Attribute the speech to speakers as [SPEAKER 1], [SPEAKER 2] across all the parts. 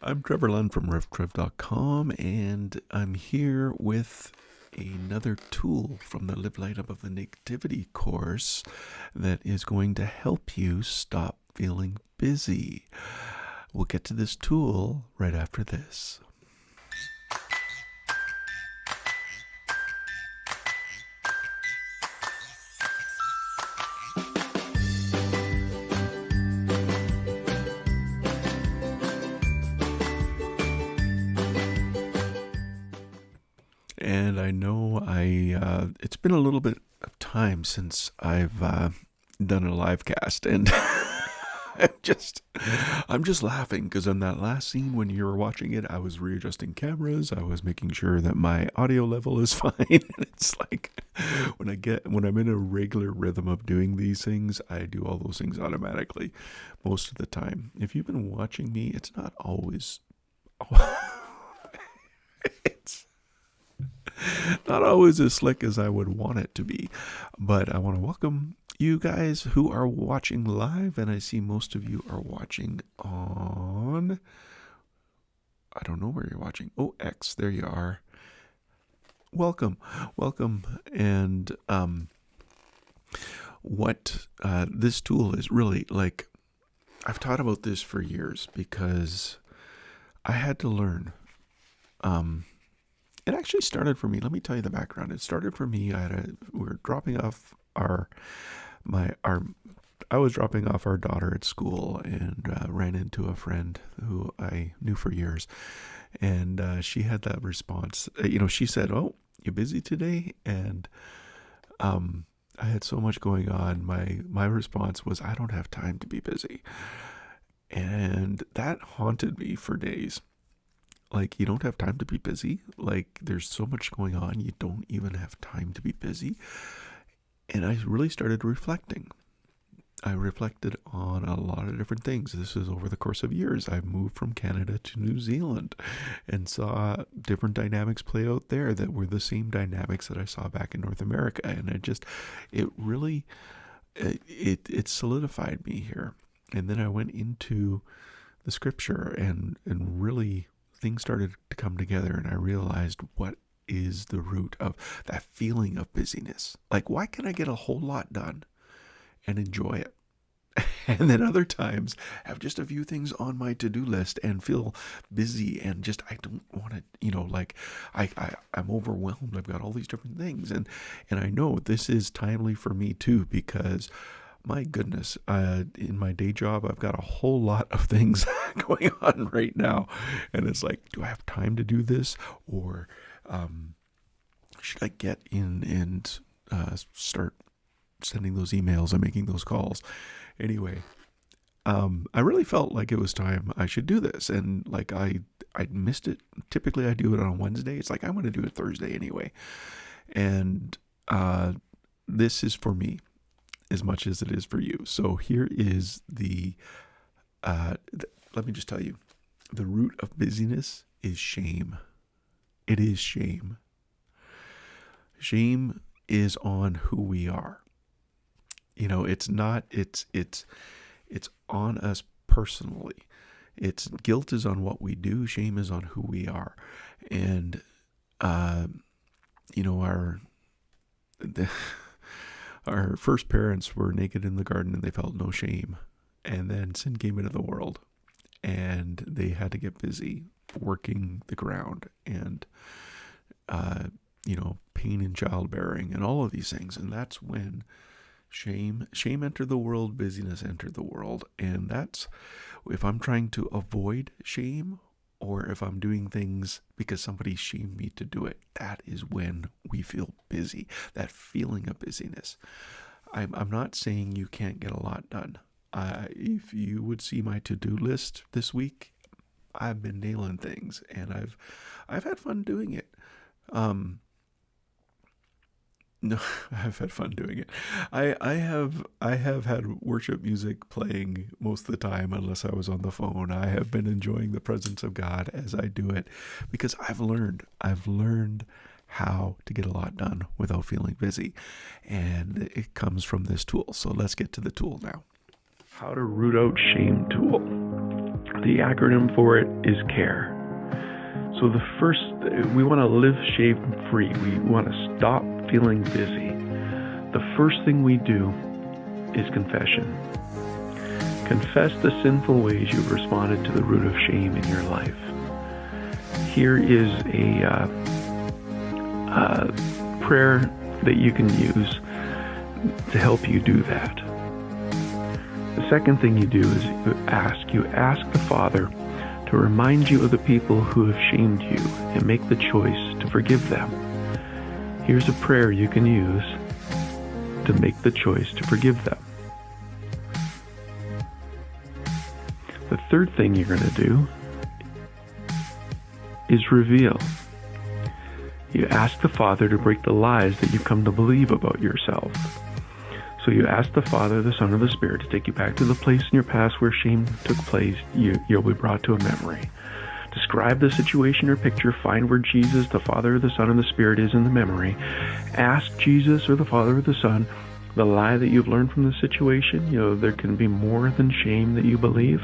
[SPEAKER 1] I'm Trevor Lund from RevTrev.com, and I'm here with another tool from the Live Light Above the Negativity course that is going to help you stop feeling busy. We'll get to this tool right after this. And I know it's been a little bit of time since I've done a live cast, and I'm just laughing because on that last scene when you were watching it, I was readjusting cameras. I was making sure that my audio level is fine. And it's like when I'm in a regular rhythm of doing these things, I do all those things automatically most of the time. If you've been watching me, it's not always. It's not always as slick as I would want it to be, but I want to welcome you guys who are watching live, and I see most of you are watching on, I don't know where you're watching. Oh, X, there you are. Welcome. And what this tool is really like, I've taught about this for years because I had to learn. It actually started for me. Let me tell you the background. It started for me. We were dropping off I was dropping off our daughter at school and ran into a friend who I knew for years. And she had that response. She said, "Oh, you busy today?" And I had so much going on. My response was, "I don't have time to be busy." And that haunted me for days. Like, you don't have time to be busy. Like, there's so much going on. You don't even have time to be busy. And I really started reflecting. I reflected on a lot of different things. This is over the course of years. I moved from Canada to New Zealand and saw different dynamics play out there that were the same dynamics that I saw back in North America. And it really solidified me here. And then I went into the scripture and really things started to come together, and I realized what is the root of that feeling of busyness. Like, why can I get a whole lot done and enjoy it? And then other times have just a few things on my to-do list and feel busy and just, I don't want to, I'm overwhelmed. I've got all these different things. And I know this is timely for me too, because my goodness, in my day job, I've got a whole lot of things going on right now. And it's like, do I have time to do this? Or should I get in and start sending those emails and making those calls? Anyway, I really felt like it was time I should do this. And like I missed it. Typically I do it on a Wednesday. It's like, I want to do it Thursday anyway. And this is for me as much as it is for you. So here is let me just tell you, the root of busyness is shame. It is shame. Shame is on who we are. It's on us personally. Guilt is on what we do. Shame is on who we are. And, our first parents were naked in the garden and they felt no shame. And then sin came into the world and they had to get busy working the ground and, pain in childbearing and all of these things. And that's when shame entered the world, busyness entered the world. And that's, if I'm trying to avoid shame, or if I'm doing things because somebody shamed me to do it, that is when we feel busy, that feeling of busyness. I'm not saying you can't get a lot done. If you would see my to-do list this week, I've been nailing things, and I've had fun doing it. No, I've had fun doing it. I have had worship music playing most of the time, unless I was on the phone. I have been enjoying the presence of God as I do it, because I've learned how to get a lot done without feeling busy, and it comes from this tool. So let's get to the tool now. How to root out shame tool.
[SPEAKER 2] The acronym for it is CARE. So we want to live shame-free. We want to stop feeling busy. The first thing we do is confession. Confess the sinful ways you've responded to the root of shame in your life. Here is a prayer that you can use to help you do that. The second thing you do is you ask the Father to remind you of the people who have shamed you and make the choice to forgive them. Here's a prayer you can use to make the choice to forgive them. The third thing you're going to do is reveal. You ask the Father to break the lies that you've come to believe about yourself. So you ask the Father, the Son, and the Spirit to take you back to the place in your past where shame took place. You'll be brought to a memory. Describe the situation or picture. Find where Jesus, the Father, the Son, and the Spirit is in the memory. Ask Jesus or the Father or the Son the lie that you've learned from the situation. There can be more than shame that you believe.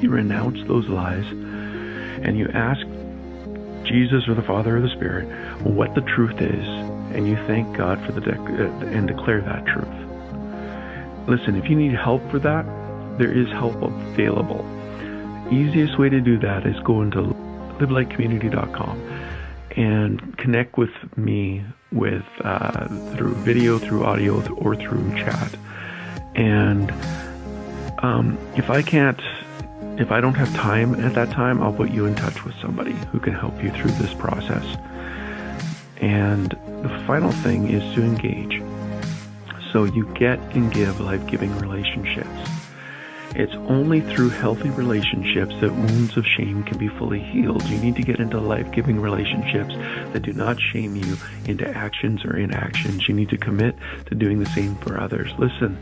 [SPEAKER 2] You renounce those lies, and you ask Jesus or the Father or the Spirit what the truth is, and you thank God for and declare that truth. Listen, if you need help for that, there is help available. Easiest way to do that is go into livelightcommunity.com and connect with me through video, through audio, or through chat. And if I don't have time at that time, I'll put you in touch with somebody who can help you through this process. And the final thing is to engage. So you get and give life-giving relationships. It's only through healthy relationships that wounds of shame can be fully healed. You need to get into life-giving relationships that do not shame you into actions or inactions. You need to commit to doing the same for others. Listen,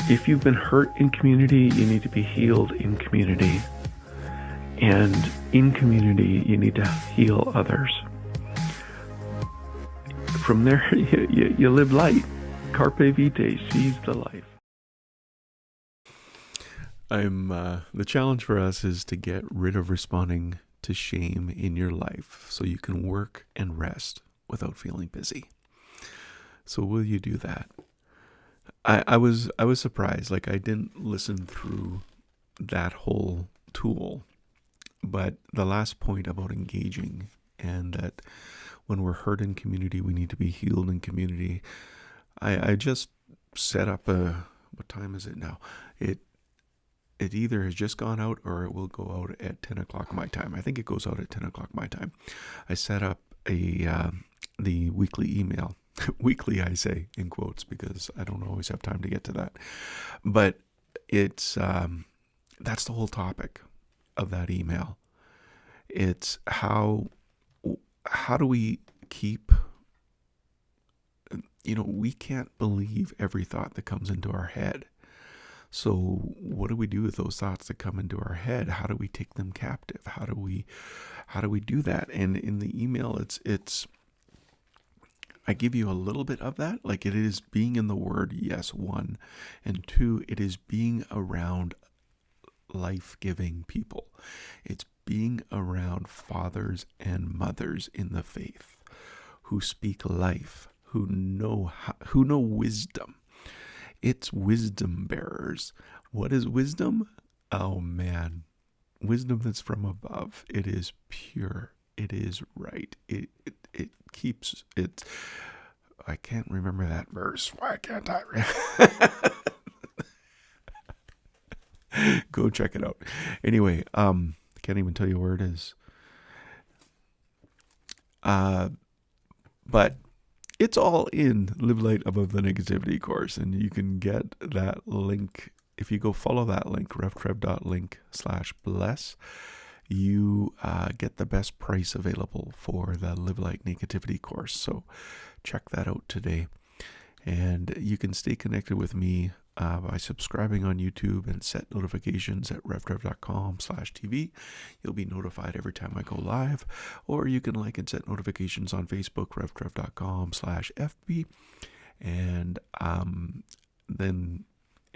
[SPEAKER 2] if you've been hurt in community, you need to be healed in community. And in community, you need to heal others. From there, you live light. Carpe vitae, seize the life.
[SPEAKER 1] The challenge for us is to get rid of responding to shame in your life so you can work and rest without feeling busy. So will you do that? I was surprised. I didn't listen through that whole tool, but the last point about engaging and that when we're hurt in community, we need to be healed in community. I just set up what time is it now? It either has just gone out or it will go out at 10 o'clock my time. I think it goes out at 10 o'clock my time. I set up the weekly email. Weekly, I say in quotes, because I don't always have time to get to that. But it's that's the whole topic of that email. It's how do we keep, we can't believe every thought that comes into our head. So what do we do with those thoughts that come into our head? How do we take them captive? How do we do that? And in the email, it's I give you a little bit of that. It is being in the Word, yes, 1. And 2, it is being around life-giving people. It's being around fathers and mothers in the faith who speak life, who know wisdom. It's wisdom bearers. What is wisdom? Oh man, wisdom that's from above. It is pure. It is right. It keeps it. I can't remember that verse. Why can't I? Go check it out. Anyway, can't even tell you where it is. But it's all in Live Light Above the Negativity course, and you can get that link if you go follow that link, revtrev.link/bless. You get the best price available for the Live Light Negativity course. So check that out today. And you can stay connected with me by subscribing on YouTube and set notifications at revtrev.com/TV. You'll be notified every time I go live. Or you can like and set notifications on Facebook, revtrev.com/FB. And then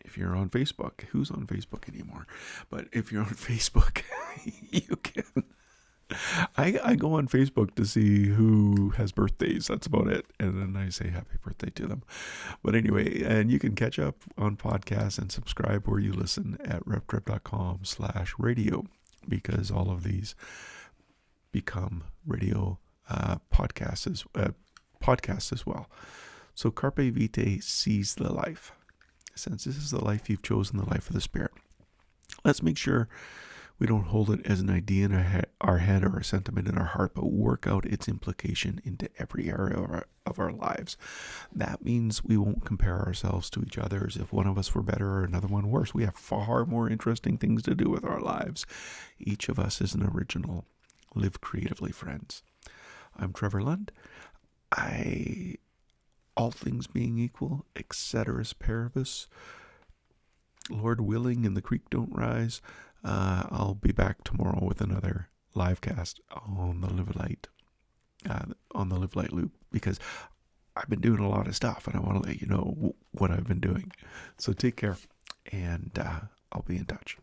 [SPEAKER 1] If you're on Facebook, who's on Facebook anymore? But if you're on Facebook, you can. I go on Facebook to see who has birthdays. That's about it. And then I say happy birthday to them. But anyway, and you can catch up on podcasts and subscribe where you listen at reptrip.com/radio, because all of these become radio podcasts as well. So Carpe Vitae, seize the life. Since this is the life you've chosen, the life of the Spirit, let's make sure we don't hold it as an idea in our head or a sentiment in our heart, but work out its implication into every area of our lives. That means we won't compare ourselves to each other as if one of us were better or another one worse. We have far more interesting things to do with our lives. Each of us is an original. Live creatively, friends. I'm Trevor Lund. All things being equal, et ceteris paribus, Lord willing, and the creek don't rise, I'll be back tomorrow with another live cast on the Live Light loop, because I've been doing a lot of stuff and I want to let you know what I've been doing. So take care, and I'll be in touch.